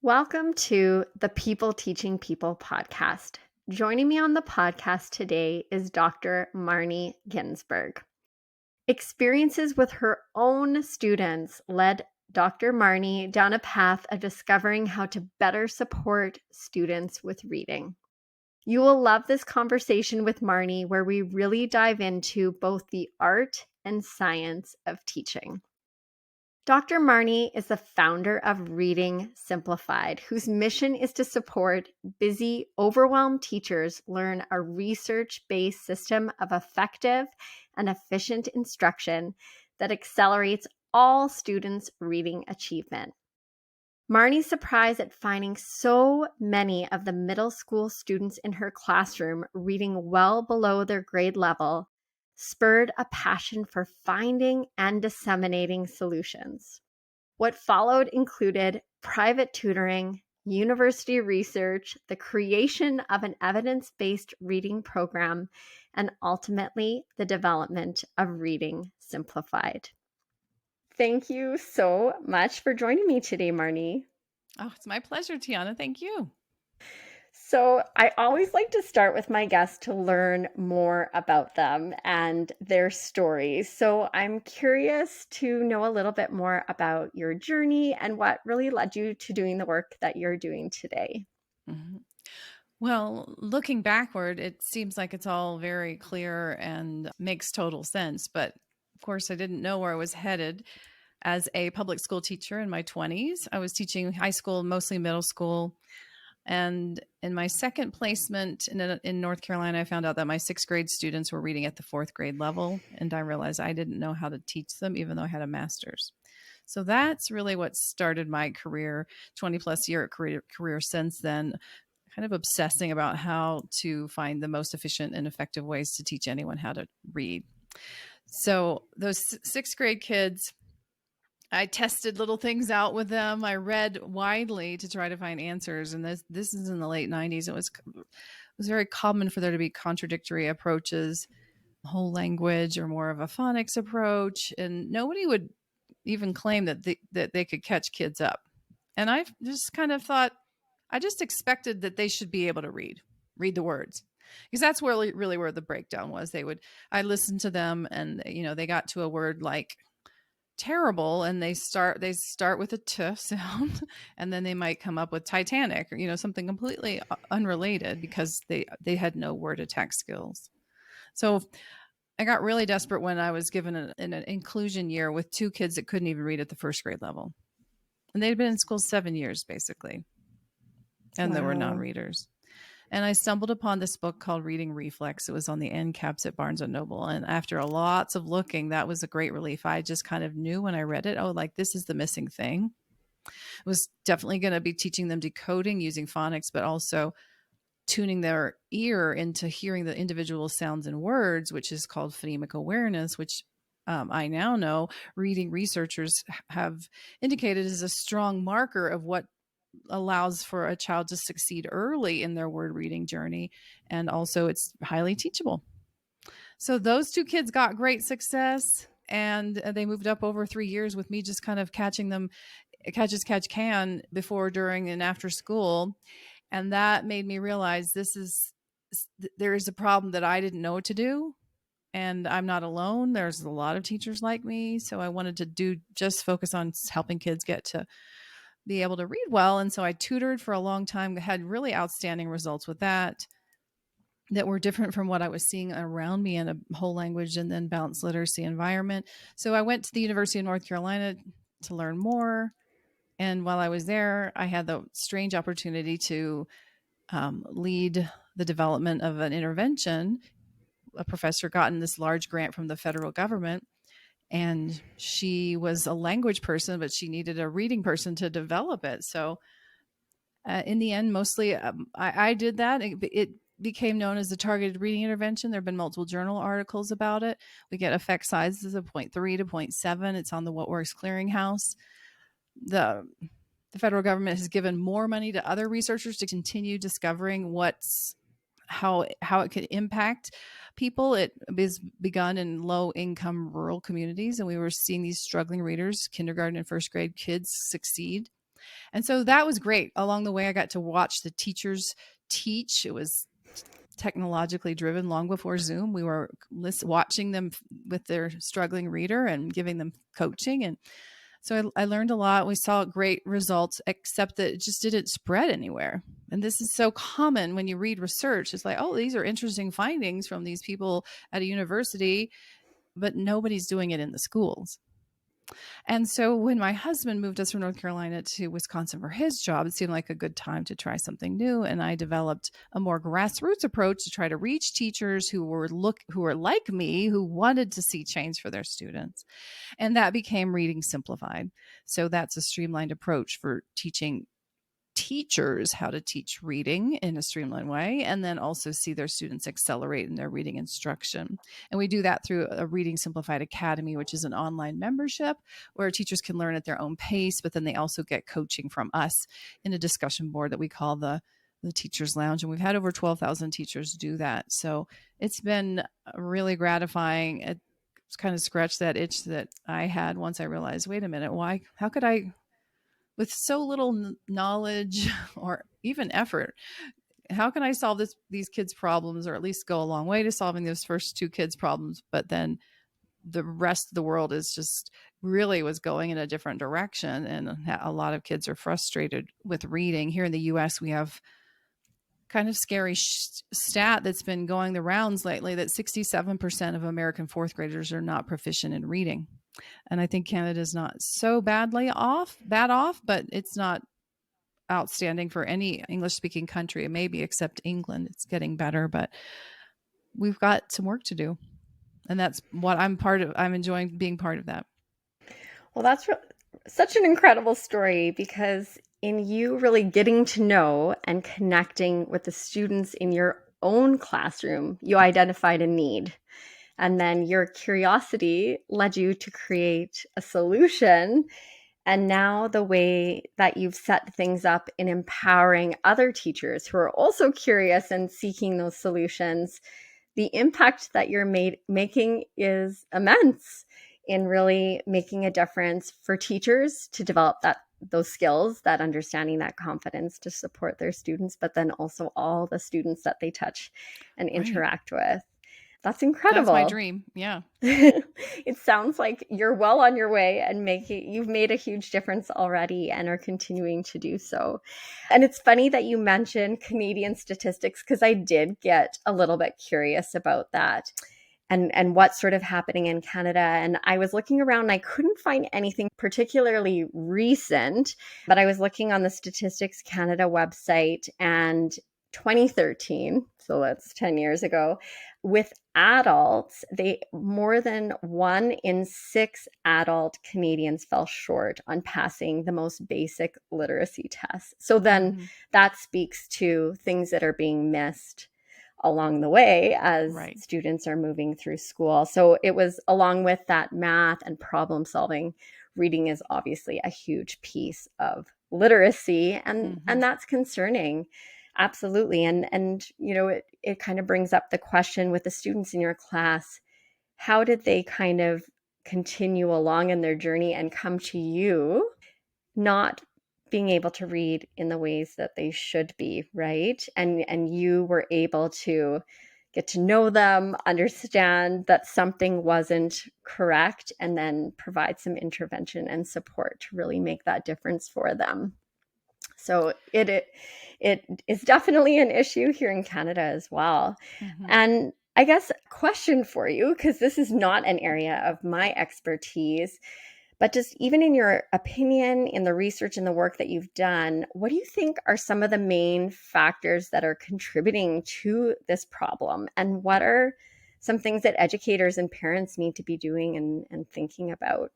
Welcome to the People Teaching People podcast. Joining me on the podcast today is Dr. Marnie Ginsberg. Experiences with her own students led Dr. Marnie down a path of discovering how to better support students with reading. You will love this conversation with Marnie, where we really dive into both the art and science of teaching. Dr. Marnie is the founder of Reading Simplified, whose mission is to support busy, overwhelmed teachers learn a research-based system of effective and efficient instruction that accelerates all students' reading achievement. Marnie's surprised at finding so many of the middle school students in her classroom reading well below their grade level spurred a passion for finding and disseminating solutions. What followed included private tutoring, university research, the creation of an evidence-based reading program, and ultimately the development of Reading Simplified. Thank you so much for joining me today, Marnie. Oh, it's my pleasure, Tiana. Thank you. So I always like to start with my guests to learn more about them and their stories. So I'm curious to know a little bit more about your journey and what really led you to doing the work that you're doing today. Mhm. Well, looking backward, it seems like it's all very clear and makes total sense. But of course, I didn't know where I was headed. As a public school teacher in my 20s, I was teaching high school, mostly middle school. And in my second placement in North Carolina, I found out that my sixth grade students were reading at the fourth grade level. And I realized I didn't know how to teach them, even though I had a master's. So that's really what started my career, 20 plus year career since then, kind of obsessing about how to find the most efficient and effective ways to teach anyone how to read. So those sixth grade kids, I tested little things out with them. I read widely to try to find answers. And this is in the late 90s. It was very common for there to be contradictory approaches, whole language or more of a phonics approach. And nobody would even claim that they could catch kids up. And I just kind of thought, I just expected that they should be able to read the words, because that's really where the breakdown was. I listened to them, and they got to a word like terrible, and they start with a t sound, and then they might come up with Titanic, or something completely unrelated, because they had no word attack skills. So I got really desperate when I was given an inclusion year with two kids that couldn't even read at the first grade level, and they'd been in school 7 years basically, and they were Wow. non-readers. And I stumbled upon this book called Reading Reflex. It was on the end caps at Barnes & Noble. And after lots of looking, that was a great relief. I just kind of knew when I read it, oh, like, this is the missing thing. It was definitely going to be teaching them decoding using phonics, but also tuning their ear into hearing the individual sounds and words, which is called phonemic awareness, which I now know reading researchers have indicated is a strong marker of what allows for a child to succeed early in their word reading journey. And also it's highly teachable. So those two kids got great success, and they moved up over 3 years with me just kind of catching them catch as catch can before, during, and after school. And that made me realize there is a problem that I didn't know what to do. And I'm not alone. There's a lot of teachers like me. So I wanted to just focus on helping kids get to be able to read well. And so I tutored for a long time, had really outstanding results with that were different from what I was seeing around me in a whole language and then balanced literacy environment. So I went to the University of North Carolina to learn more. And while I was there, I had the strange opportunity to lead the development of an intervention. A professor gotten this large grant from the federal government, and she was a language person, but she needed a reading person to develop it. So in the end, mostly I did that. It became known as the targeted reading intervention. There have been multiple journal articles about it. We get effect sizes of 0.3 to 0.7. It's on the What Works Clearinghouse. The federal government has given more money to other researchers to continue discovering how it could impact people. It is begun in low-income rural communities, and we were seeing these struggling readers, kindergarten and first grade kids, succeed. And so that was great. Along the way, I got to watch the teachers teach. It was technologically driven long before Zoom. We were watching them with their struggling reader and giving them coaching. And so I learned a lot. We saw great results, except that it just didn't spread anywhere. And this is so common when you read research. It's like, oh, these are interesting findings from these people at a university, but nobody's doing it in the schools. And so when my husband moved us from North Carolina to Wisconsin for his job, it seemed like a good time to try something new. And I developed a more grassroots approach to try to reach teachers who were like me, who wanted to see change for their students. And that became Reading Simplified. So that's a streamlined approach for teaching teachers how to teach reading in a streamlined way, and then also see their students accelerate in their reading instruction. And we do that through a Reading Simplified Academy, which is an online membership where teachers can learn at their own pace, but then they also get coaching from us in a discussion board that we call the Teachers Lounge. And we've had over 12,000 teachers do that. So it's been really gratifying. It's kind of scratched that itch that I had once I realized, wait a minute, how could I, with so little knowledge or even effort, how can I solve these kids' problems, or at least go a long way to solving those first two kids' problems? But then the rest of the world is just really was going in a different direction. And a lot of kids are frustrated with reading. Here in the US, we have kind of scary stat that's been going the rounds lately that 67% of American fourth graders are not proficient in reading. And I think Canada's not so bad off, but it's not outstanding for any English speaking country, maybe except England. It's getting better, but we've got some work to do. And that's what I'm part of. I'm enjoying being part of that. Well, that's such an incredible story, because in you really getting to know and connecting with the students in your own classroom, you identified a need. And then your curiosity led you to create a solution. And now the way that you've set things up in empowering other teachers who are also curious and seeking those solutions, the impact that you're making is immense in really making a difference for teachers to develop those skills, that understanding, that confidence to support their students, but then also all the students that they touch and interact with. That's incredible. That's my dream. Yeah. It sounds like you're well on your way and you've made a huge difference already and are continuing to do so. And it's funny that you mentioned Canadian statistics, because I did get a little bit curious about that and what's sort of happening in Canada. And I was looking around and I couldn't find anything particularly recent, but I was looking on the Statistics Canada website, and 2013, so that's 10 years ago, with adults, more than 1 in 6 adult Canadians fell short on passing the most basic literacy tests. So then that speaks to things that are being missed along the way as students are moving through school. So it was, along with that math and problem solving, reading is obviously a huge piece of literacy, and that's concerning. Absolutely. And you know, it kind of brings up the question with the students in your class, how did they kind of continue along in their journey and come to you not being able to read in the ways that they should be, right? And you were able to get to know them, understand that something wasn't correct, and then provide some intervention and support to really make that difference for them. So it is definitely an issue here in Canada as well. And I guess a question for you, because this is not an area of my expertise, but just even in your opinion, in the research and the work that you've done, what do you think are some of the main factors that are contributing to this problem? And what are some things that educators and parents need to be doing and thinking about?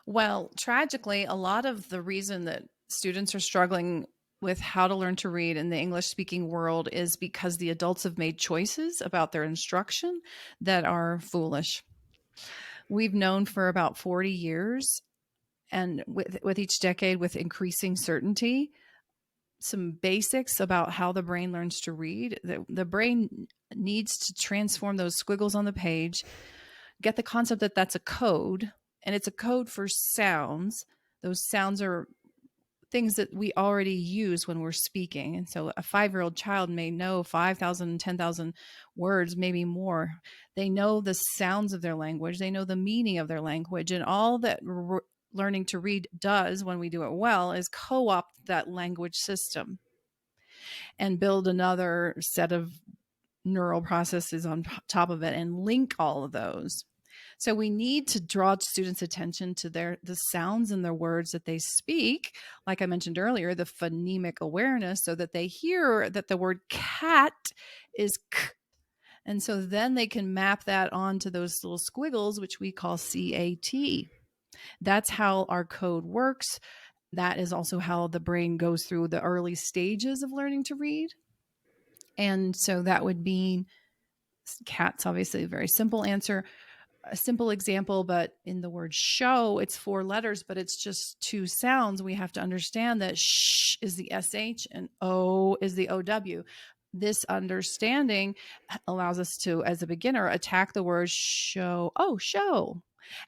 Well, tragically, a lot of the reason that students are struggling with how to learn to read in the English speaking world is because the adults have made choices about their instruction that are foolish. We've known for about 40 years, and with each decade, with increasing certainty, some basics about how the brain learns to read. The brain needs to transform those squiggles on the page, get the concept that that's a code, and it's a code for sounds. Those sounds are things that we already use when we're speaking. And so a 5-year-old child may know 5,000, 10,000 words, maybe more. They know the sounds of their language. They know the meaning of their language. And all that learning to read does, when we do it well, is co-opt that language system and build another set of neural processes on top of it and link all of those. So we need to draw students' attention to the sounds in their words that they speak. Like I mentioned earlier, the phonemic awareness, so that they hear that the word cat is k. And so then they can map that onto those little squiggles, which we call CAT. That's how our code works. That is also how the brain goes through the early stages of learning to read. And so that would mean cat's obviously a very simple answer. A simple example, but in the word show, it's 4 letters, but it's just 2 sounds. We have to understand that sh is the SH and O is the OW. This understanding allows us to, as a beginner, attack the word show. Oh, show.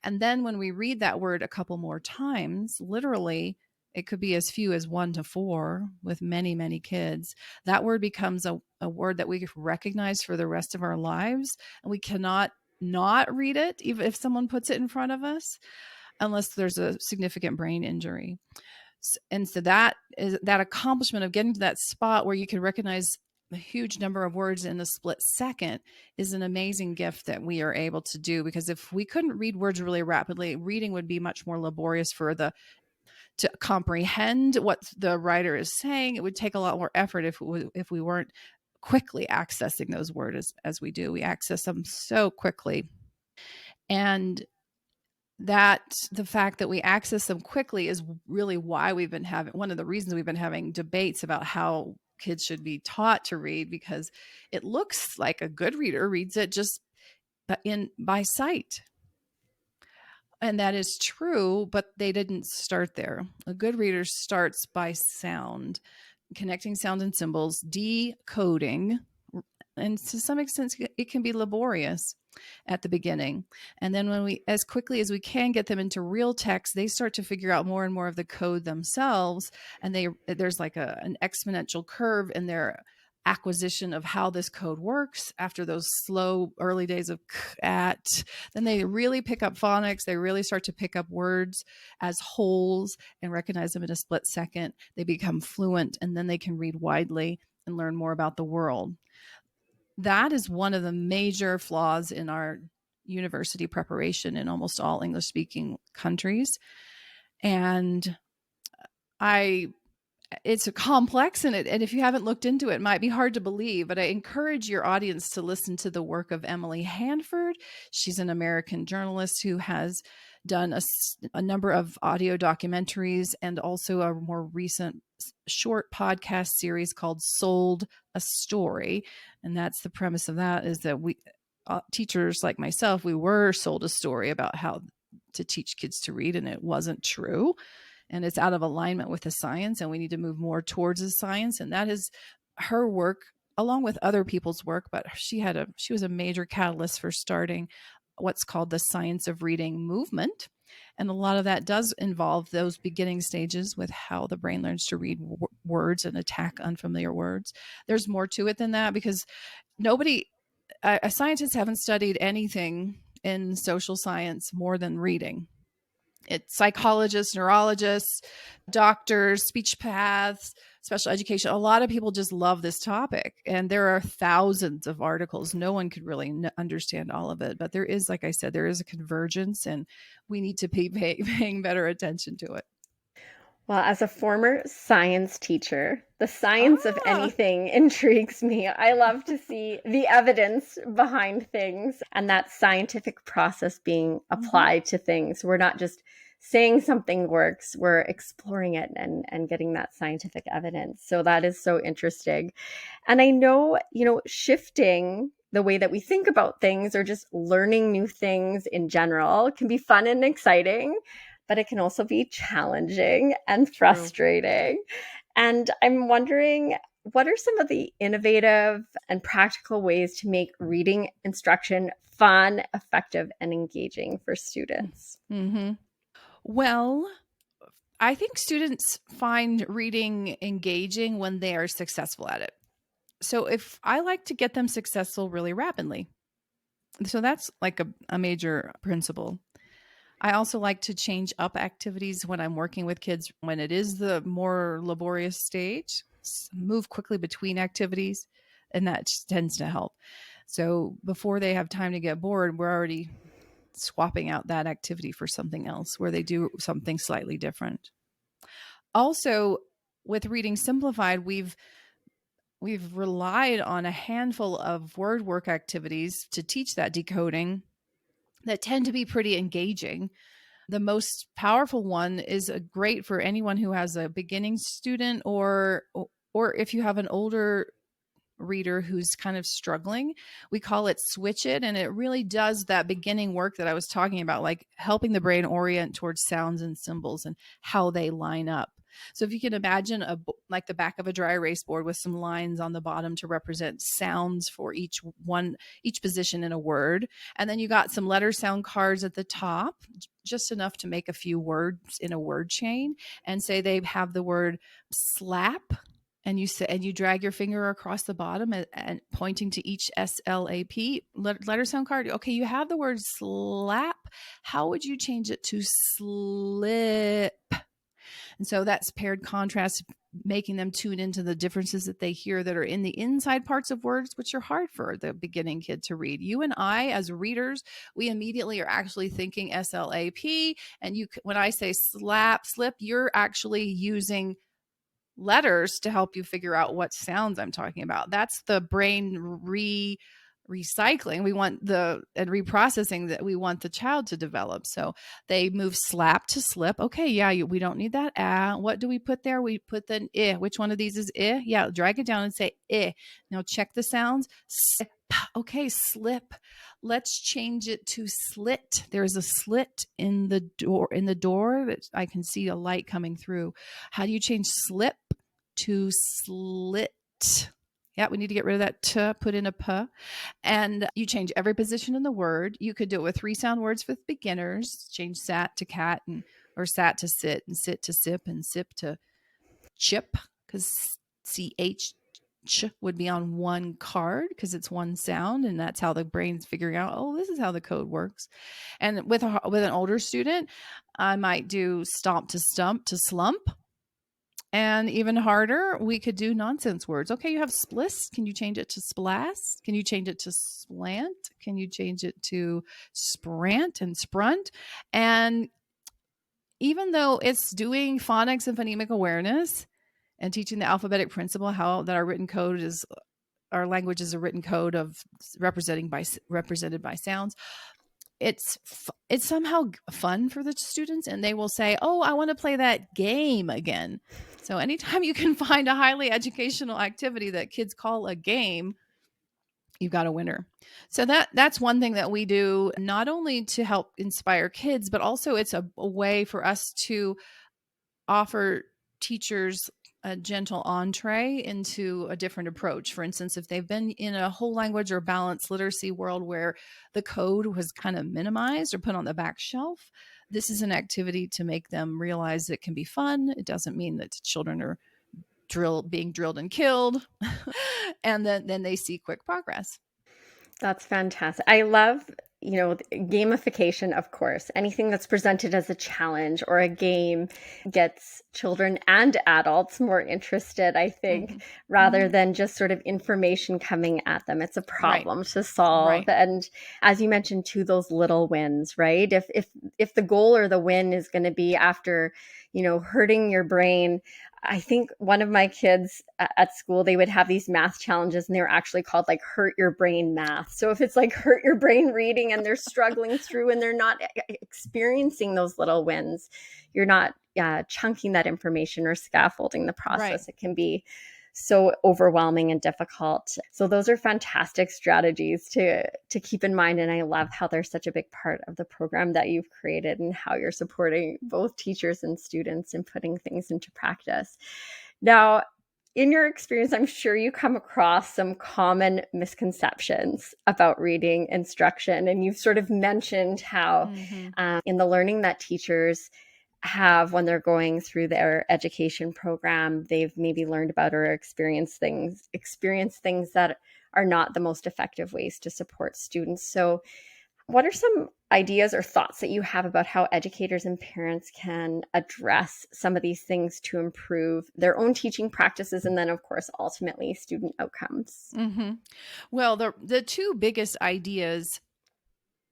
And then when we read that word a couple more times, literally, it could be as few as 1 to 4 with many, many kids. That word becomes a word that we recognize for the rest of our lives. And we cannot not read it, even if someone puts it in front of us, unless there's a significant brain injury. And so that is that accomplishment of getting to that spot where you can recognize a huge number of words in a split second is an amazing gift that we are able to do. Because if we couldn't read words really rapidly, reading would be much more laborious to comprehend what the writer is saying. It would take a lot more effort if we weren't quickly accessing those words as we do. We access them so quickly. And that the fact that we access them quickly is really why we've been having, one of the reasons we've been having debates about how kids should be taught to read, because it looks like a good reader reads it just by sight. And that is true, but they didn't start there. A good reader starts by sound, connecting sound and symbols, decoding, and to some extent, it can be laborious at the beginning. And then when we, as quickly as we can get them into real text, they start to figure out more and more of the code themselves. And there's like an exponential curve in their acquisition of how this code works after those slow early days of cat. Then they really pick up phonics. They really start to pick up words as wholes and recognize them in a split second. They become fluent, and then they can read widely and learn more about the world. That is one of the major flaws in our university preparation in almost all English-speaking countries. And it's complex, and if you haven't looked into it, it might be hard to believe, but I encourage your audience to listen to the work of Emily Hanford. She's an American journalist who has done a number of audio documentaries and also a more recent short podcast series called Sold a Story. And that's the premise of that, is that we teachers like myself, we were sold a story about how to teach kids to read, and it wasn't true. And it's out of alignment with the science, and we need to move more towards the science. And that is her work, along with other people's work, but she was a major catalyst for starting what's called the science of reading movement. And a lot of that does involve those beginning stages with how the brain learns to read words and attack unfamiliar words. There's more to it than that, because scientists haven't studied anything in social science more than reading. It's psychologists, neurologists, doctors, speech paths, special education. A lot of people just love this topic, and there are thousands of articles. No one could really understand all of it, but there is, like I said, there is a convergence, and we need to be paying better attention to it. Well, as a former science teacher, the science of anything intrigues me. I love to see the evidence behind things and that scientific process being applied to things. We're not just saying something works, we're exploring it and getting that scientific evidence. So that is so interesting. And I know, shifting the way that we think about things or just learning new things in general can be fun and exciting, but it can also be challenging and frustrating. And I'm wondering, what are some of the innovative and practical ways to make reading instruction fun, effective, and engaging for students? Well, I think students find reading engaging when they are successful at it. So if I like to get them successful really rapidly, so that's like a major principle. I also like to change up activities when I'm working with kids when it is the more laborious stage, move quickly between activities, and that tends to help. So before they have time to get bored, we're already swapping out that activity for something else where they do something slightly different. Also, with Reading Simplified, we've relied on a handful of word work activities to teach that decoding that tend to be pretty engaging. The most powerful one is great for anyone who has a beginning student or if you have an older reader who's kind of struggling. We call it Switch It, and it really does that beginning work that I was talking about, like helping the brain orient towards sounds and symbols and how they line up. So if you can imagine like the back of a dry erase board with some lines on the bottom to represent sounds for each position in a word, and then you got some letter sound cards at the top, just enough to make a few words in a word chain, and say they have the word slap, and you drag your finger across the bottom and pointing to each SLAP letter sound card. Okay, you have the word slap. How would you change it to slip? And so that's paired contrast, making them tune into the differences that they hear that are in the inside parts of words, which are hard for the beginning kid to read. You and I, as readers, we immediately are actually thinking SLAP. And when I say slip, you're actually using letters to help you figure out what sounds I'm talking about. That's the brain recycling and reprocessing that we want the child to develop. So they move slap to slip. Okay, yeah, we don't need that. What do we put there? We put the I. Which one of these is I? Yeah, drag it down and say I. Now check the sounds. Slip. Okay, slip. Let's change it to slit. There's a slit in the door. That I can see a light coming through. How do you change slip to slit? Yeah, we need to get rid of that t, put in a p. And you change every position in the word. You could do it with 3 sound words with beginners. Change sat to cat, or sat to sit, and sit to sip, and sip to chip, because CH would be on one card because it's one sound, and that's how the brain's figuring out, oh, this is how the code works. And with an older student, I might do stomp to stump to slump. And even harder, we could do nonsense words. Okay, you have spliss. Can you change it to splass? Can you change it to slant? Can you change it to sprant and sprunt? And even though it's doing phonics and phonemic awareness and teaching the alphabetic principle, how that our language is a written code of represented by sounds, it's somehow fun for the students, and they will say, oh, I want to play that game again. So anytime you can find a highly educational activity that kids call a game, you've got a winner. So that's one thing that we do, not only to help inspire kids, but also it's a way for us to offer teachers a gentle entree into a different approach. For instance, if they've been in a whole language or balanced literacy world where the code was kind of minimized or put on the back shelf, this is an activity to make them realize it can be fun. It doesn't mean that children are being drilled and killed. And then they see quick progress. That's fantastic. I love, gamification, of course. Anything that's presented as a challenge or a game gets children and adults more interested, I think, rather than just sort of information coming at them. It's a problem to solve. Right. And as you mentioned too, those little wins, right? If the goal or the win is going to be after, hurting your brain, I think one of my kids at school, they would have these math challenges, and they were actually called like hurt your brain math. So if it's like hurt your brain reading and they're struggling through and they're not experiencing those little wins, you're not chunking that information or scaffolding the process. Right. It can be so overwhelming and difficult. So those are fantastic strategies to keep in mind. And I love how they're such a big part of the program that you've created and how you're supporting both teachers and students in putting things into practice. Now, in your experience, I'm sure you come across some common misconceptions about reading instruction. And you've sort of mentioned how in the learning that teachers have when they're going through their education program. They've maybe learned about or experienced things that are not the most effective ways to support students. So what are some ideas or thoughts that you have about how educators and parents can address some of these things to improve their own teaching practices and then, of course, ultimately student outcomes? Mm-hmm. Well, the two biggest ideas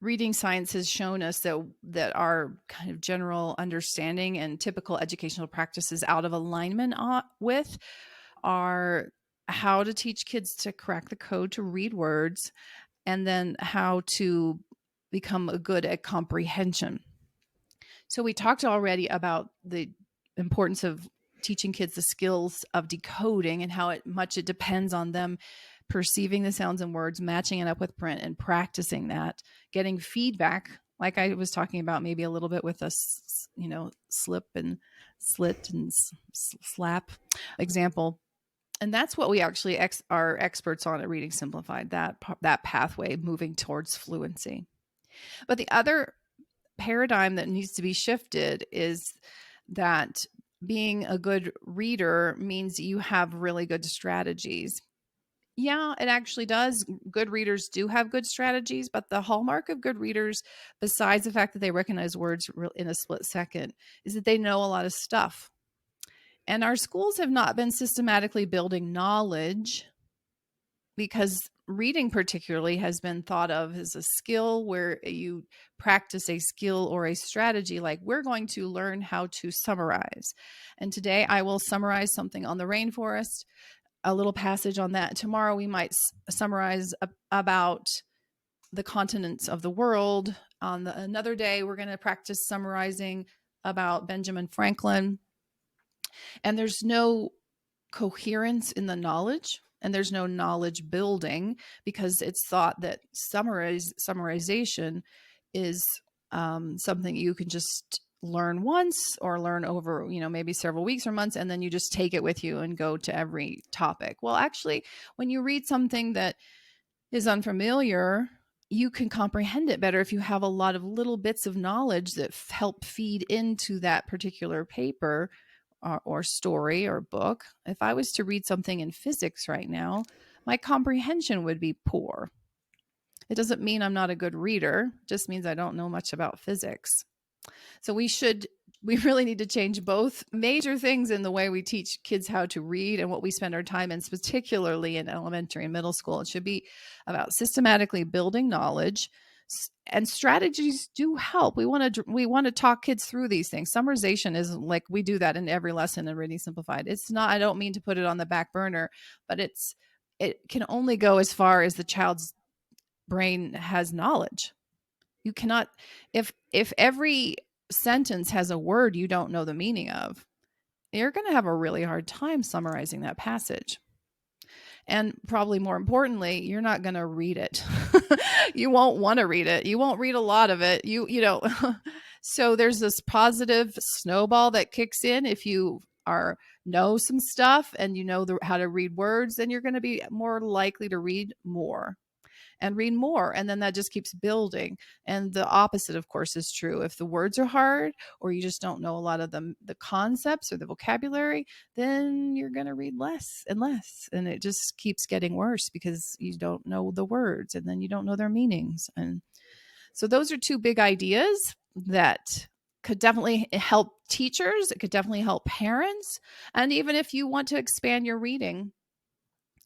reading science has shown us that our kind of general understanding and typical educational practices out of alignment with are how to teach kids to crack the code to read words, and then how to become good at comprehension. So we talked already about the importance of teaching kids the skills of decoding and how much it depends on them perceiving the sounds and words, matching it up with print, and practicing that, getting feedback, like I was talking about, maybe a little bit with a slip and slit and slap example. And that's what we actually are experts on at Reading Simplified, that pathway moving towards fluency. But the other paradigm that needs to be shifted is that being a good reader means you have really good strategies. Yeah, it actually does. Good readers do have good strategies, but the hallmark of good readers, besides the fact that they recognize words in a split second, is that they know a lot of stuff. And our schools have not been systematically building knowledge, because reading particularly has been thought of as a skill where you practice a skill or a strategy. Like, we're going to learn how to summarize. And today I will summarize something on the rainforest, a little passage on that. Tomorrow we might summarize about the continents of the world. On another day, we're going to practice summarizing about Benjamin Franklin. And there's no coherence in the knowledge, and there's no knowledge building, because it's thought that summarization is something you can just learn once or learn over, maybe several weeks or months, and then you just take it with you and go to every topic. Well, actually, when you read something that is unfamiliar, you can comprehend it better if you have a lot of little bits of knowledge that help feed into that particular paper or story or book. If I was to read something in physics right now, my comprehension would be poor. It doesn't mean I'm not a good reader, it just means I don't know much about physics. So we really need to change both major things in the way we teach kids how to read and what we spend our time in, particularly in elementary and middle school. It should be about systematically building knowledge, and strategies do help. We want to talk kids through these things. Summarization is like, we do that in every lesson in Reading Simplified. It's not, I don't mean to put it on the back burner, but it can only go as far as the child's brain has knowledge. You cannot, if every sentence has a word you don't know the meaning of, you're going to have a really hard time summarizing that passage. And probably more importantly, you're not going to read it. You won't want to read it. You won't read a lot of it. So there's this positive snowball that kicks in. If you know some stuff and you know how to read words, then you're going to be more likely to read more. And read more. And then that just keeps building. And the opposite, of course, is true. If the words are hard, or you just don't know a lot of the concepts or the vocabulary, then you're going to read less and less. And it just keeps getting worse because you don't know the words, and then you don't know their meanings. And so those are two big ideas that could definitely help teachers. It could definitely help parents. And even if you want to expand your reading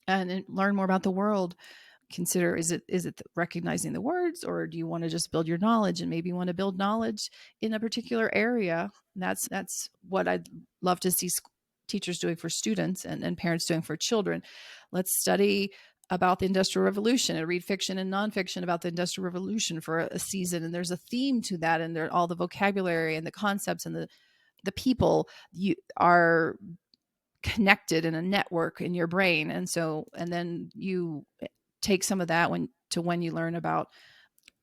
and learn more about the world, consider, is it recognizing the words, or do you want to just build your knowledge, and maybe you want to build knowledge in a particular area? And that's what I'd love to see teachers doing for students, and parents doing for children. Let's study about the Industrial Revolution and read fiction and nonfiction about the Industrial Revolution for a season, and there's a theme to that, and there all the vocabulary and the concepts and the people you are connected in a network in your brain. And then you take some of that when you learn about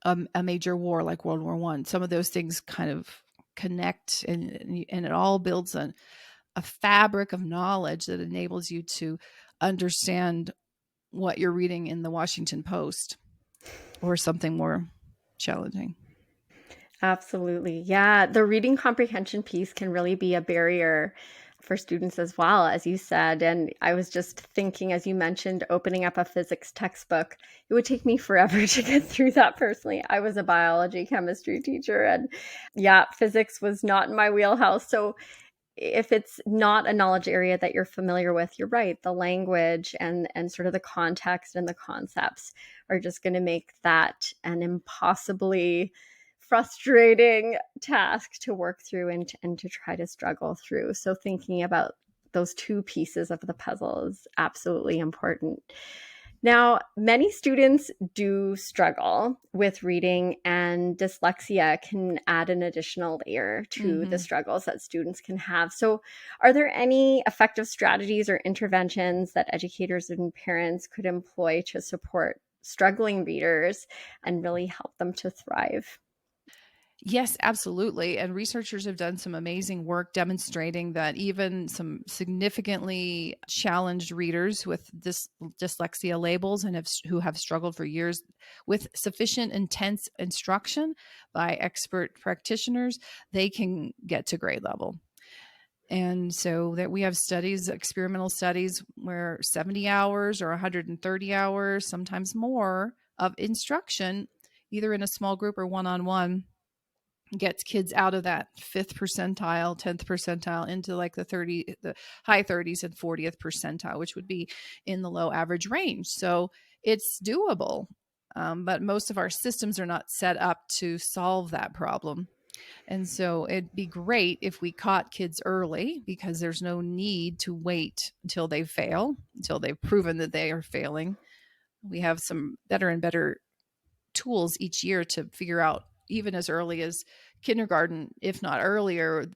a major war like World War I. Some of those things kind of connect, and it all builds a fabric of knowledge that enables you to understand what you're reading in the Washington Post or something more challenging. Absolutely. Yeah. The reading comprehension piece can really be a barrier for students as well, as you said. And I was just thinking, as you mentioned, opening up a physics textbook, it would take me forever to get through that personally. I was a biology chemistry teacher, and yeah, physics was not in my wheelhouse. So if it's not a knowledge area that you're familiar with, you're right. The language and sort of the context and the concepts are just going to make that an impossibly frustrating task to work through and to try to struggle through. So thinking about those two pieces of the puzzle is absolutely important. Now, many students do struggle with reading, and dyslexia can add an additional layer to the struggles that students can have. So, are there any effective strategies or interventions that educators and parents could employ to support struggling readers and really help them to thrive? Yes, absolutely. And researchers have done some amazing work demonstrating that even some significantly challenged readers with dyslexia labels and who have struggled for years with sufficient intense instruction by expert practitioners, they can get to grade level. And so that we have studies, experimental studies, where 70 hours or 130 hours, sometimes more, of instruction, either in a small group or one-on-one, gets kids out of that 5th percentile, 10th percentile into like the high 30s and 40th percentile, which would be in the low average range. So it's doable. But most of our systems are not set up to solve that problem. And so it'd be great if we caught kids early, because there's no need to wait until they fail, until they've proven that they are failing. We have some better and better tools each year to figure out, even as early as kindergarten, if not earlier,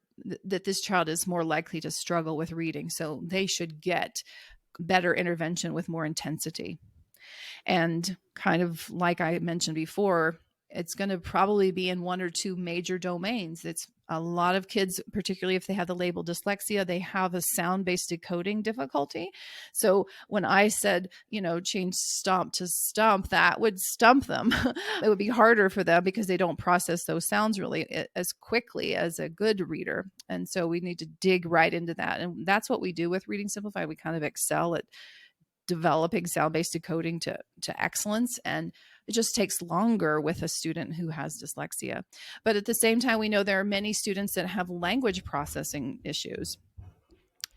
that this child is more likely to struggle with reading. So they should get better intervention with more intensity. And kind of like I mentioned before, it's going to probably be in one or two major domains. It's a lot of kids, particularly if they have the label dyslexia, they have a sound-based decoding difficulty. So when I said, change stomp to stump, that would stump them. It would be harder for them because they don't process those sounds really as quickly as a good reader. And so we need to dig right into that. And that's what we do with Reading Simplified. We kind of excel at developing sound-based decoding to excellence, and it just takes longer with a student who has dyslexia. But at the same time, we know there are many students that have language processing issues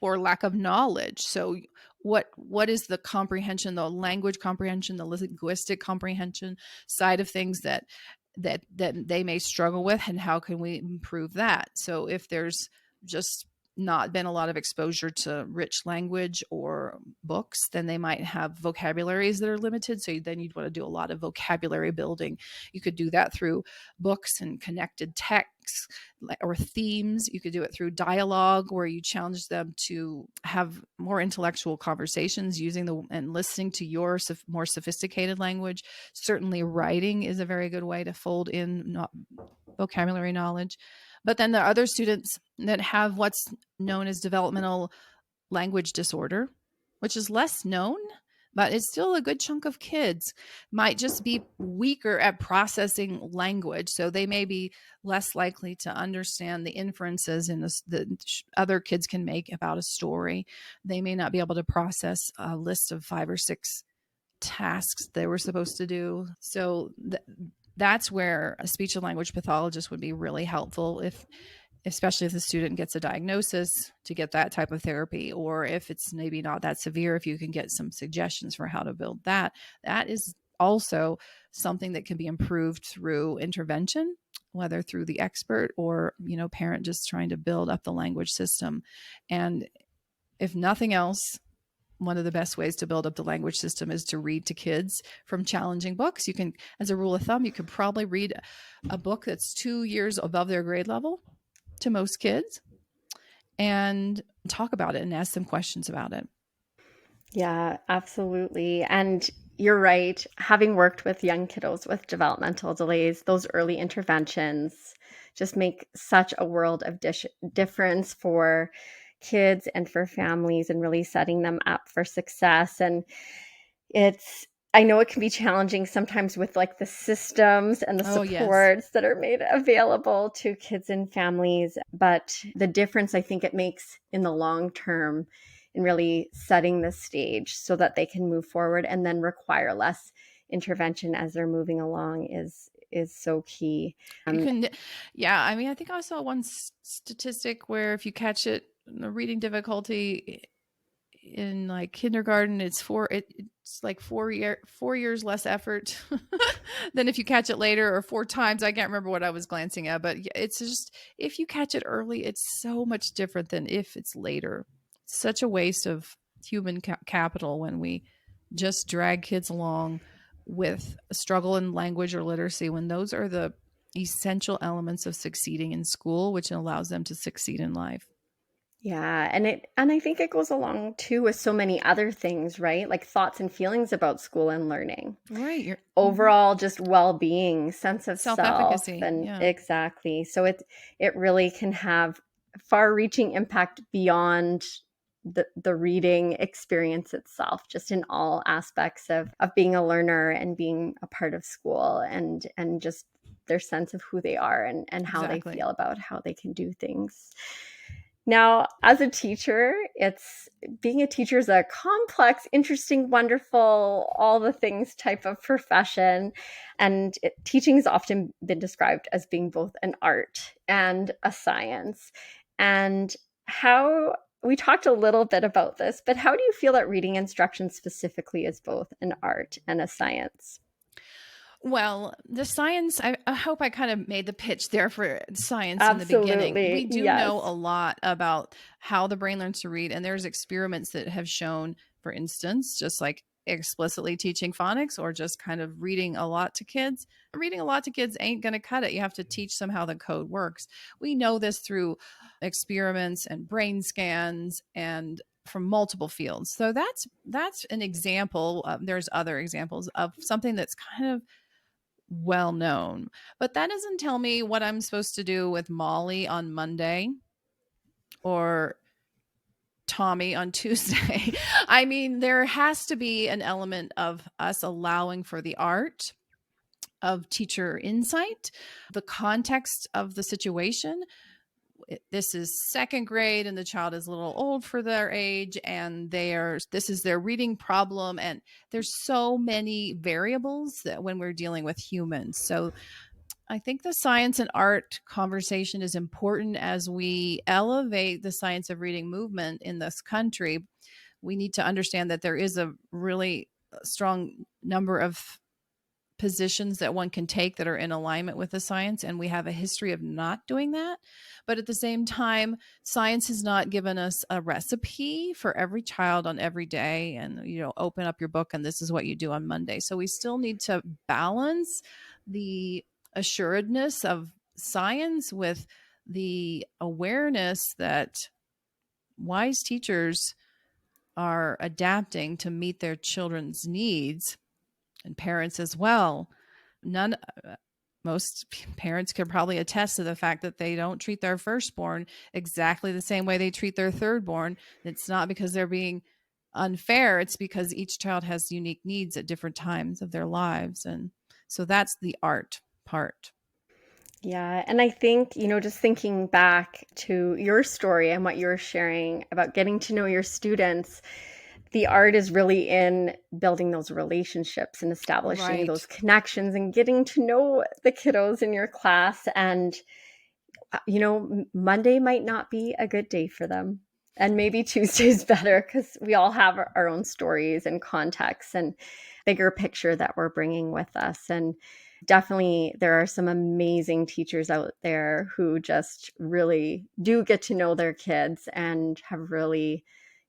or lack of knowledge. So what is the comprehension, the language comprehension, the linguistic comprehension side of things that they may struggle with, and how can we improve that? So if there's just not been a lot of exposure to rich language or books, then they might have vocabularies that are limited. So then you'd want to do a lot of vocabulary building. You could do that through books and connected texts or themes. You could do it through dialogue, where you challenge them to have more intellectual conversations using and listening to your more sophisticated language. Certainly writing is a very good way to fold in vocabulary knowledge. But then there are other students that have what's known as developmental language disorder, which is less known, but it's still a good chunk of kids might just be weaker at processing language. So they may be less likely to understand the inferences that other kids can make about a story. They may not be able to process a list of 5 or 6 tasks they were supposed to do. So that's where a speech and language pathologist would be really helpful, especially if the student gets a diagnosis, to get that type of therapy, or if it's maybe not that severe, if you can get some suggestions for how to build that. That is also something that can be improved through intervention, whether through the expert or, parent just trying to build up the language system. And if nothing else, one of the best ways to build up the language system is to read to kids from challenging books. You can, as a rule of thumb, you could probably read a book that's 2 years above their grade level to most kids and talk about it and ask them questions about it. Yeah, absolutely. And you're right. Having worked with young kiddos with developmental delays, those early interventions just make such a world of difference for kids and for families, and really setting them up for success. And it's I know it can be challenging sometimes with like the systems and the Oh, yes. supports that are made available to kids and families, but the difference I think it makes in the long term in really setting the stage so that they can move forward and then require less intervention as they're moving along is so key. You can, yeah. I mean, I think I saw one statistic where if you catch it, the reading difficulty in like kindergarten, it's like 4 years less effort than if you catch it later, or 4 times. I can't remember what I was glancing at, but it's just, if you catch it early, it's so much different than if it's later. It's such a waste of human capital when we just drag kids along with a struggle in language or literacy, when those are the essential elements of succeeding in school, which allows them to succeed in life. Yeah, and I think it goes along too with so many other things, right? Like thoughts and feelings about school and learning. Right. You're Overall just well-being, sense of self, self-efficacy. and Yeah. exactly. So it really can have far-reaching impact beyond the reading experience itself, just in all aspects of being a learner and being a part of school, and just their sense of who they are and how they Exactly. feel about how they can do things. Now, as a teacher, it's being a teacher is a complex, interesting, wonderful, all the things type of profession. And teaching has often been described as being both an art and a science. And how we talked a little bit about this, but how do you feel that reading instruction specifically is both an art and a science? Well, the science, I hope I kind of made the pitch there for science in the beginning. We Absolutely. do know a Yes. lot about how the brain learns to read, and there's experiments that have shown, for instance, just like explicitly teaching phonics or just kind of reading a lot to kids. Reading a lot to kids ain't going to cut it. You have to teach them how the code works. We know this through experiments and brain scans and from multiple fields. So that's an example. There's other examples of something that's kind of well known. But that doesn't tell me what I'm supposed to do with Molly on Monday or Tommy on Tuesday. I mean, there has to be an element of us allowing for the art of teacher insight, the context of the situation. This is second grade and the child is a little old for their age, and this is their reading problem, and there's so many variables that when we're dealing with humans. So I think the science and art conversation is important as we elevate the science of reading movement in this country. We need to understand that there is a really strong number of positions that one can take that are in alignment with the science, and we have a history of not doing that. But at the same time, science has not given us a recipe for every child on every day, and open up your book and this is what you do on Monday. So we still need to balance the assuredness of science with the awareness that wise teachers are adapting to meet their children's needs, and parents as well. None Most parents can probably attest to the fact that they don't treat their firstborn exactly the same way they treat their thirdborn. It's not because they're being unfair. It's because each child has unique needs at different times of their lives. And so that's the art part. Yeah. And I think, just thinking back to your story and what you were sharing about getting to know your students, the art is really in building those relationships and establishing Right. those connections and getting to know the kiddos in your class. And, Monday might not be a good day for them. And maybe Tuesday's better because we all have our own stories and contexts and bigger picture that we're bringing with us. And definitely there are some amazing teachers out there who just really do get to know their kids and have really,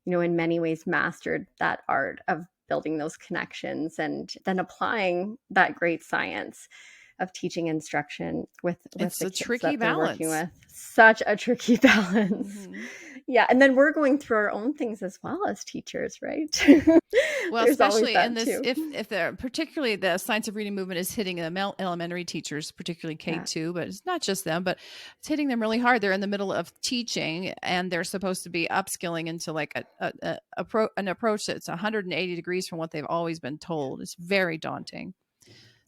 in many ways mastered that art of building those connections and then applying that great science of teaching instruction with It's the a kids tricky that they're working balance. with. Such a tricky balance. Mm-hmm. Yeah, and then we're going through our own things as well as teachers, right? Well, There's always especially in that this, too. if they're particularly the science of reading movement is hitting the elementary teachers, particularly Yeah. K2, but it's not just them, but it's hitting them really hard. They're in the middle of teaching, and they're supposed to be upskilling into like an approach that's 180 degrees from what they've always been told. It's very daunting.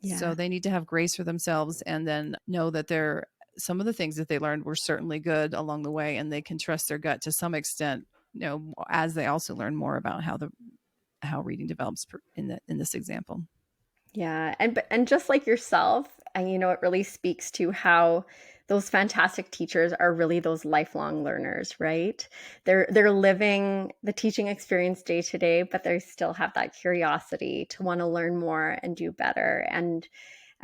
So Yeah. they need to have grace for themselves, and then know that some of the things that they learned were certainly good along the way, and they can trust their gut to some extent, as they also learn more about how reading develops in this example. Yeah, and just like yourself, and it really speaks to how those fantastic teachers are really those lifelong learners, right? They're living the teaching experience day to day, but they still have that curiosity to want to learn more and do better and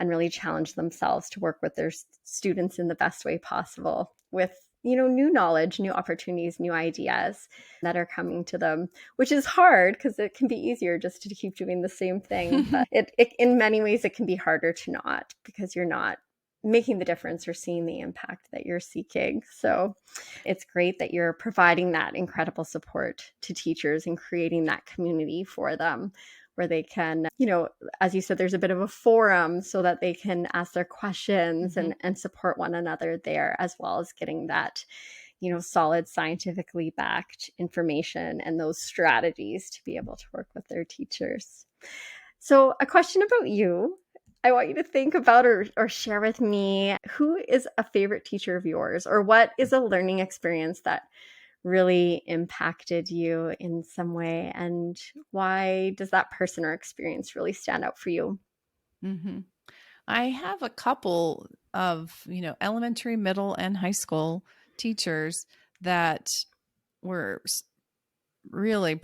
really challenge themselves to work with their students in the best way possible with new knowledge, new opportunities, new ideas that are coming to them, which is hard because it can be easier just to keep doing the same thing. But it in many ways, it can be harder to not, because you're not making the difference or seeing the impact that you're seeking. So it's great that you're providing that incredible support to teachers and creating that community for them where they can, as you said, there's a bit of a forum so that they can ask their questions Mhm. and support one another there, as well as getting that, solid scientifically backed information and those strategies to be able to work with their teachers. So, a question about you. I want you to think about or share with me, who is a favorite teacher of yours, or what is a learning experience that really impacted you in some way, and why does that person or experience really stand out for you? Mhm. I have a couple of, elementary, middle, and high school teachers that were really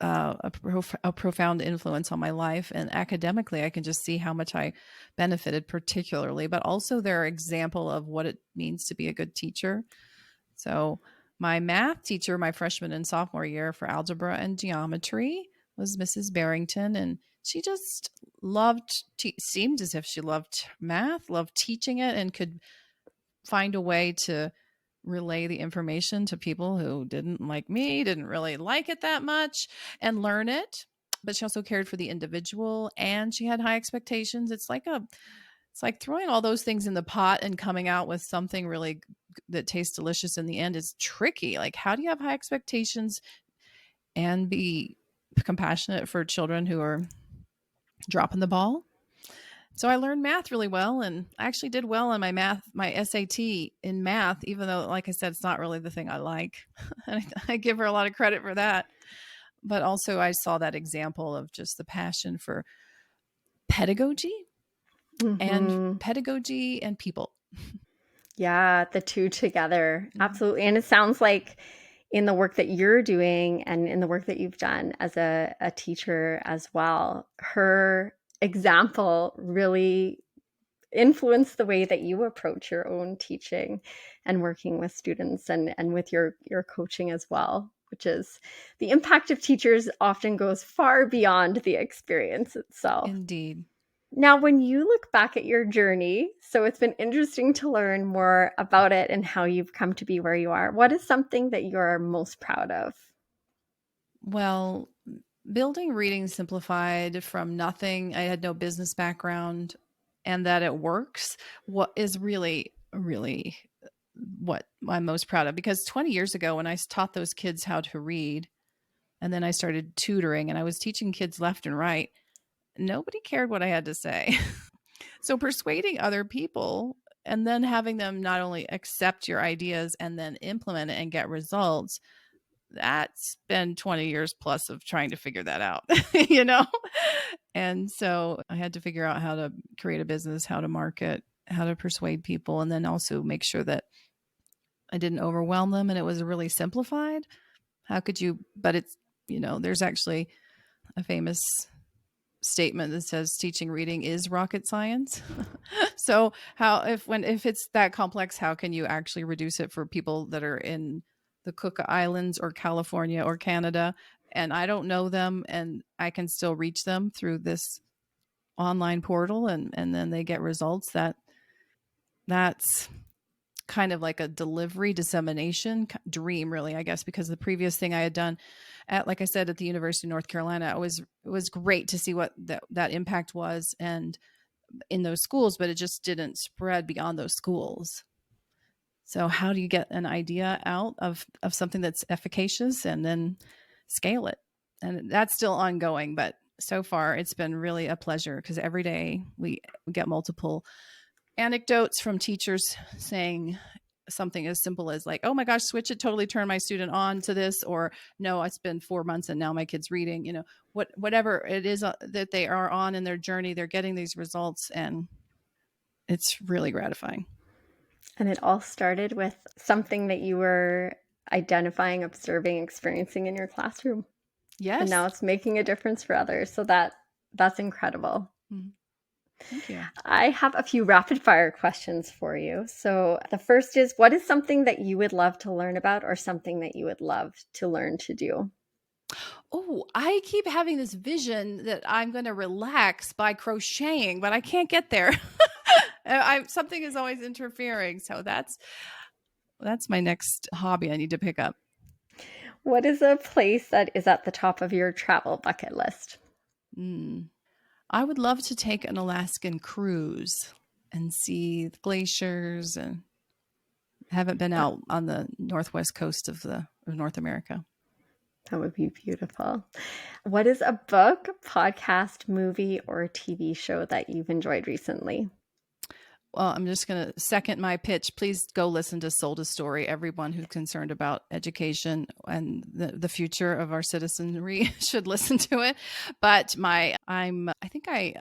a profound influence on my life. And academically, I can just see how much I benefited, particularly, but also their example of what it means to be a good teacher. So, my math teacher, my freshman and sophomore year for algebra and geometry, was Mrs. Barrington. And she just seemed as if she loved math, loved teaching it, and could find a way to relay the information to people who didn't like me, didn't really like it that much, and learn it. But she also cared for the individual, and she had high expectations. It's like throwing all those things in the pot and coming out with something really that tastes delicious in the end is tricky. Like, how do you have high expectations and be compassionate for children who are dropping the ball? So I learned math really well, and I actually did well on my SAT in math, even though, like I said, it's not really the thing I like. And I give her a lot of credit for that. But also, I saw that example of just the passion for pedagogy Hmm. and people. Yeah, the two together. Mhm. Absolutely. And it sounds like in the work that you're doing and in the work that you've done as a teacher as well, her example really influenced the way that you approach your own teaching and working with students and with your coaching as well, which is the impact of teachers often goes far beyond the experience itself. Indeed. Now, when you look back at your journey, so it's been interesting to learn more about it and how you've come to be where you are. What is something that you're most proud of? Well, building Reading Simplified from nothing, I had no business background, and that it works, what is really, really what I'm most proud of. Because 20 years ago, when I taught those kids how to read, and then I started tutoring and I was teaching kids left and right, nobody cared what I had to say. So persuading other people and then having them not only accept your ideas and then implement it and get results, that's been 20 years plus of trying to figure that out, you know? And so I had to figure out how to create a business, how to market, how to persuade people, and then also make sure that I didn't overwhelm them and it was really simplified. How could you, but it's, there's actually a famous statement that says teaching reading is rocket science. So if it's that complex, how can you actually reduce it for people that are in the Cook Islands or California or Canada, and I don't know them, and I can still reach them through this online portal, and then they get results. That's kind of like a delivery dissemination dream, really, I guess, because the previous thing I had done at, like I said, at the University of North Carolina, it was great to see what that impact was and in those schools, but it just didn't spread beyond those schools. So how do you get an idea out of something that's efficacious and then scale it? And that's still ongoing, but so far it's been really a pleasure because every day we get multiple anecdotes from teachers saying something as simple as like, oh my gosh, switch it, totally turn my student on to this, or no, it's been 4 months and now my kid's reading, whatever it is that they are on in their journey, they're getting these results, and it's really gratifying. And it all started with something that you were identifying, observing, experiencing in your classroom. Yes. And now it's making a difference for others. So that's incredible. Mm-hmm. Thank you. I have a few rapid fire questions for you. So the first is, what is something that you would love to learn about or something that you would love to learn to do? Oh, I keep having this vision that I'm going to relax by crocheting, but I can't get there. Something is always interfering. So that's my next hobby I need to pick up. What is a place that is at the top of your travel bucket list? I would love to take an Alaskan cruise and see the glaciers, and haven't been out on the northwest coast of North America. That would be beautiful. What is a book, podcast, movie, or TV show that you've enjoyed recently? Well, I'm just going to second my pitch. Please go listen to Sold a Story. Everyone who's concerned about education and the future of our citizenry should listen to it. But I think I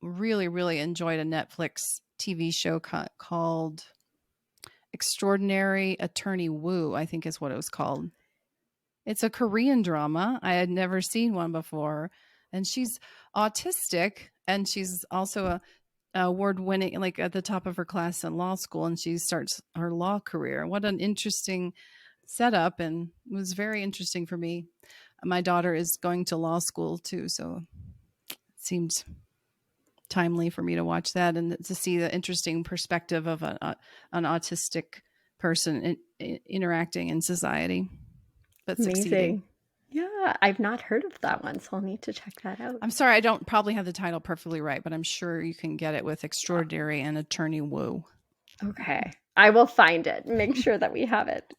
really, really enjoyed a Netflix TV show called Extraordinary Attorney Woo, I think is what it was called. It's a Korean drama. I had never seen one before. And she's autistic, and she's also a award-winning, like at the top of her class in law school, and she starts her law career. What an interesting setup, and it was very interesting for me. My daughter is going to law school too, so it seemed timely for me to watch that and to see the interesting perspective of an autistic person interacting in society, but Amazing. Succeeding. Yeah, I've not heard of that one, so I'll need to check that out. I'm sorry, I don't probably have the title perfectly right, but I'm sure you can get it with Extraordinary and Attorney Woo. Okay. I will find it. Make sure that we have it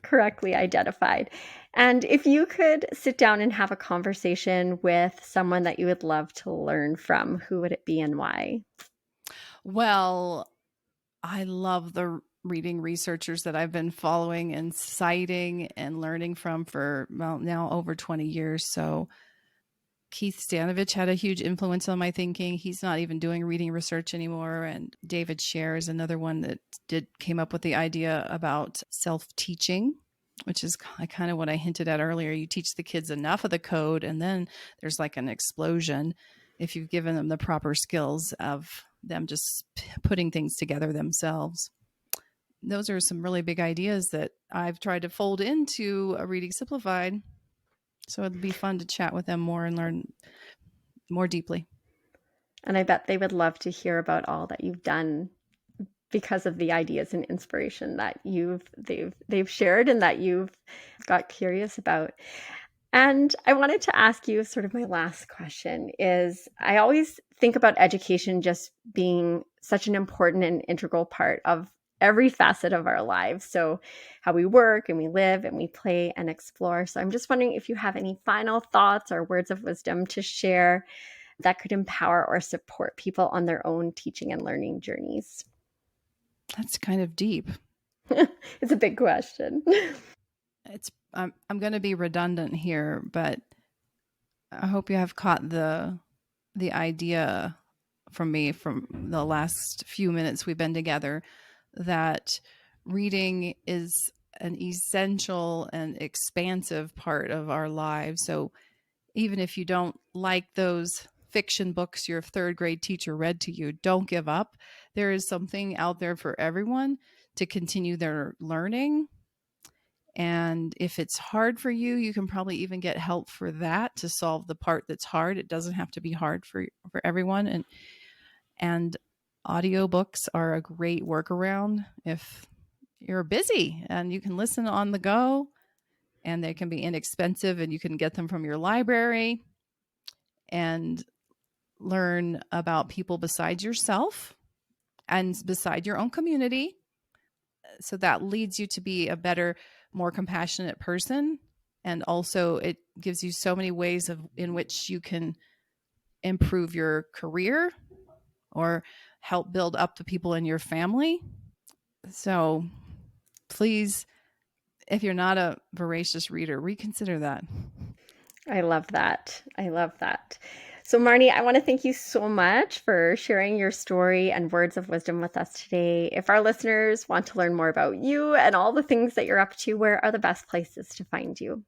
correctly identified. And if you could sit down and have a conversation with someone that you would love to learn from, who would it be and why? Well, I love the reading researchers that I've been following and citing and learning from for now over 20 years. So Keith Stanovich had a huge influence on my thinking. He's not even doing reading research anymore. And David Scher is another one that came up with the idea about self-teaching, which is kind of what I hinted at earlier. You teach the kids enough of the code, and then there's like an explosion if you've given them the proper skills of them just putting things together themselves. Those are some really big ideas that I've tried to fold into a Reading Simplified. So it'd be fun to chat with them more and learn more deeply. And I bet they would love to hear about all that you've done because of the ideas and inspiration that they've shared and that you've got curious about. And I wanted to ask you, sort of my last question is, I always think about education just being such an important and integral part of every facet of our lives. So how we work and we live and we play and explore. So I'm just wondering if you have any final thoughts or words of wisdom to share that could empower or support people on their own teaching and learning journeys. That's kind of deep. It's a big question. I'm going to be redundant here, but I hope you have caught the idea from me from the last few minutes we've been together, that reading is an essential and expansive part of our lives. So even if you don't like those fiction books your third grade teacher read to you, don't give up. There is something out there for everyone to continue their learning. And if it's hard for you, you can probably even get help for that to solve the part that's hard. It doesn't have to be hard for everyone. And audiobooks are a great workaround if you're busy and you can listen on the go, and they can be inexpensive, and you can get them from your library and learn about people besides yourself and beside your own community. So that leads you to be a better, more compassionate person. And also it gives you so many ways in which you can improve your career or help build up the people in your family. So please, if you're not a voracious reader, reconsider that. I love that. I love that. So, Marnie, I want to thank you so much for sharing your story and words of wisdom with us today. If our listeners want to learn more about you and all the things that you're up to, where are the best places to find you?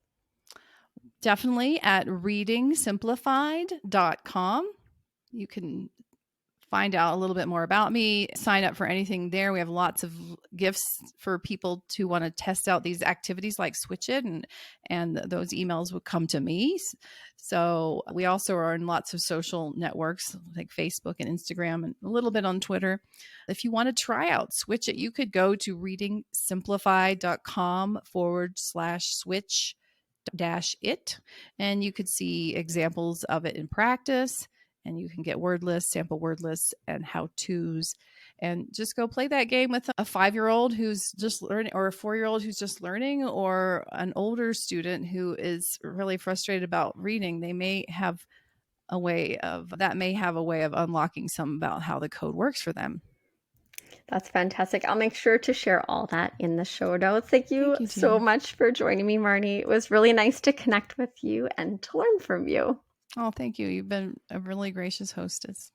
Definitely at readingsimplified.com. You can find out a little bit more about me, sign up for anything there. We have lots of gifts for people to want to test out these activities like Switch It, and those emails would come to me. So we also are in lots of social networks like Facebook and Instagram and a little bit on Twitter. If you want to try out Switch It, you could go to readingsimplified.com/switch it, and you could see examples of it in practice, and you can get word lists, sample word lists, and how-tos, and just go play that game with a 5-year-old who's just learning, or a 4-year-old who's just learning, or an older student who is really frustrated about reading. They may have a way of unlocking some about how the code works for them. That's fantastic. I'll make sure to share all that in the show notes. Thank you so much for joining me, Marnie. It was really nice to connect with you and to learn from you. Oh, thank you. You've been a really gracious hostess.